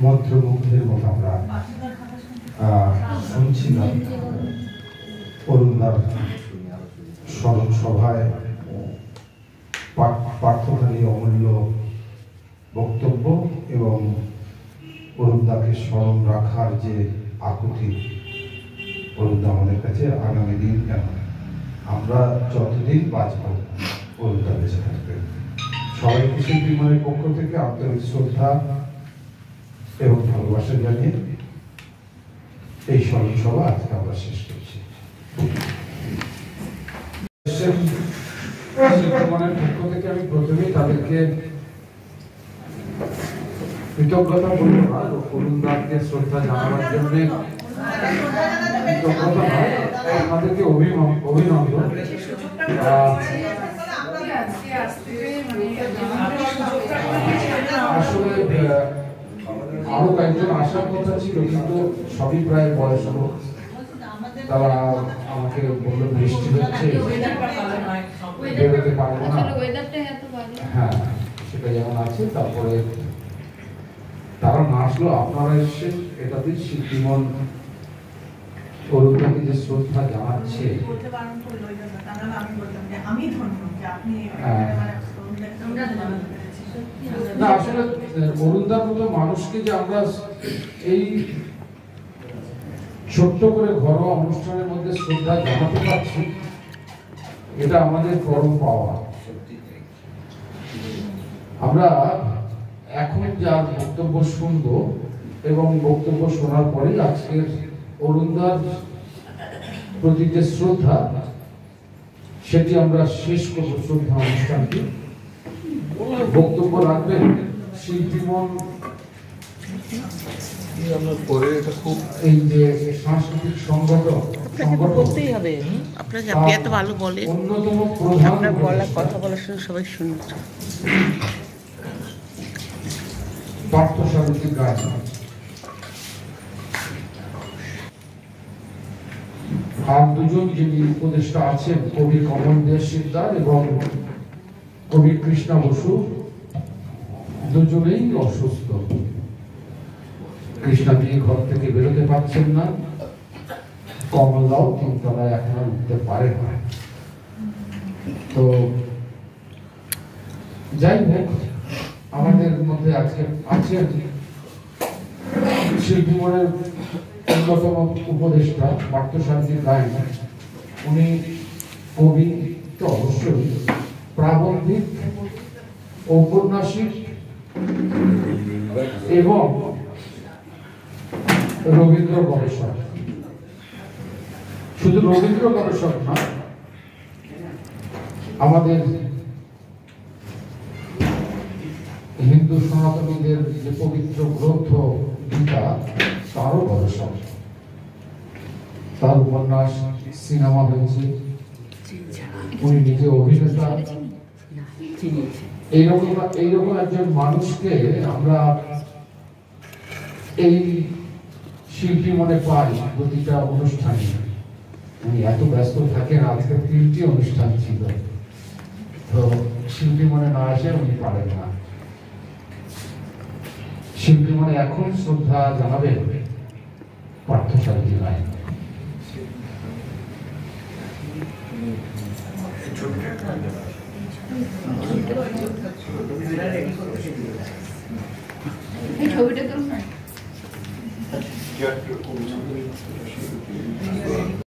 মন্ত্রমুগ্ধের মতো আমরা শুনছিলাম অরুণদার স্মরণ সভায় পার্থধারী অমূল্য বক্তব্য এবং অরুণদাকে স্মরণ রাখার যে আকুতি অরুণদা আমাদের কাছে আগামী দিন কেন আমরা যতদিন বাঁচব অরুণদা বেঁচে থাকবেন। সবাইকে শিল্পী মনের পক্ষ থেকে আন্তরিক শ্রদ্ধা এবং ভালোবাসা জানিয়ে এই স্মরণ সভা আজকে আমরা শেষ করছি। শিল্পী মনের পক্ষ থেকে আমি প্রথমেই তাদেরকে কৃতজ্ঞতা বলবো না, অরুণদাকে শ্রদ্ধা জানাবার জন্য কৃতজ্ঞতা নয়, আমাদেরকে অভিনন্দন। আসলে আরো কয়েকজন আসার কথা ছিল কিন্তু সবই প্রায় বয়স হোক, তারা আমাকে বললো বৃষ্টি হচ্ছে বেরোতে পারবো না। হ্যাঁ সেটা যেমন আছে, তারপরে তারা না আসলো, আপনারা এসে এটাতে শিল্পীমন অরুণদাকে যে শ্রদ্ধা জানাচ্ছে না, আসলে অরুণদার মতো মানুষকে যে আমরা এই ছোট্ট করে ঘরোয়া অনুষ্ঠানের মধ্যে শ্রদ্ধা জানাতে পারছি, এটা আমাদের পরম পাওয়া। আমরা এখন যার বক্তব্য শুনবো এবং বক্তব্য শোনার পরে আজকের অরুণদার প্রতি যে শ্রদ্ধা সেটি আমরা শেষ করবো। শ্রদ্ধা অনুষ্ঠানটি বক্তব্য রাখবেন শিল্পীমন এই যে সাংস্কৃতিক সংগঠন করতেই হবে। আপনারা আপনি এত ভালো বলেন, অন্যতম প্রধান আপনার বলা কথা বলার সময় সবাই শুনছে। পার্থসারথী গান আর দুজন যিনি উপদেষ্টা আছেন, কবি কমল দে শিকদার এবং কবি কৃষ্ণা বসু, দুজনেই অসুস্থ। কৃষ্ণা দিয়ে ঘর থেকে বেরোতে পারছেন না, কমলদাও তিনতলায় এখনো উঠতে পারে না। তো যাই হোক, আমাদের মধ্যে আজকে আছেন শিল্পী মনের অন্যতম উপদেষ্টা পার্থসারথী গায়ন। উনি কবি তো অবশ্যই, প্রাবন্ধিক, ঔপন্যাসিক এবং রবীন্দ্র গবেষক। শুধু রবীন্দ্র গবেষক না, আমাদের হিন্দু সনাতনীদের যে পবিত্র গ্রন্থ গীতা তারও গবেষক। তার উপন্যাস সিনেমা হয়েছে, উনি নিজে অভিনেতা। এইরকম একজন মানুষকে আমরা এই শিল্পী মনে পাই প্রতিটা অনুষ্ঠানে। উনি এত ব্যস্ত থাকেন, আজকে 3টি অনুষ্ঠান ছিল, তো শিল্পী মনে না আসে উনি পারেন না। শিল্পী মনে এখন শ্রদ্ধা জানাবেন পার্থসারথী গায়ন। ছবিটা তো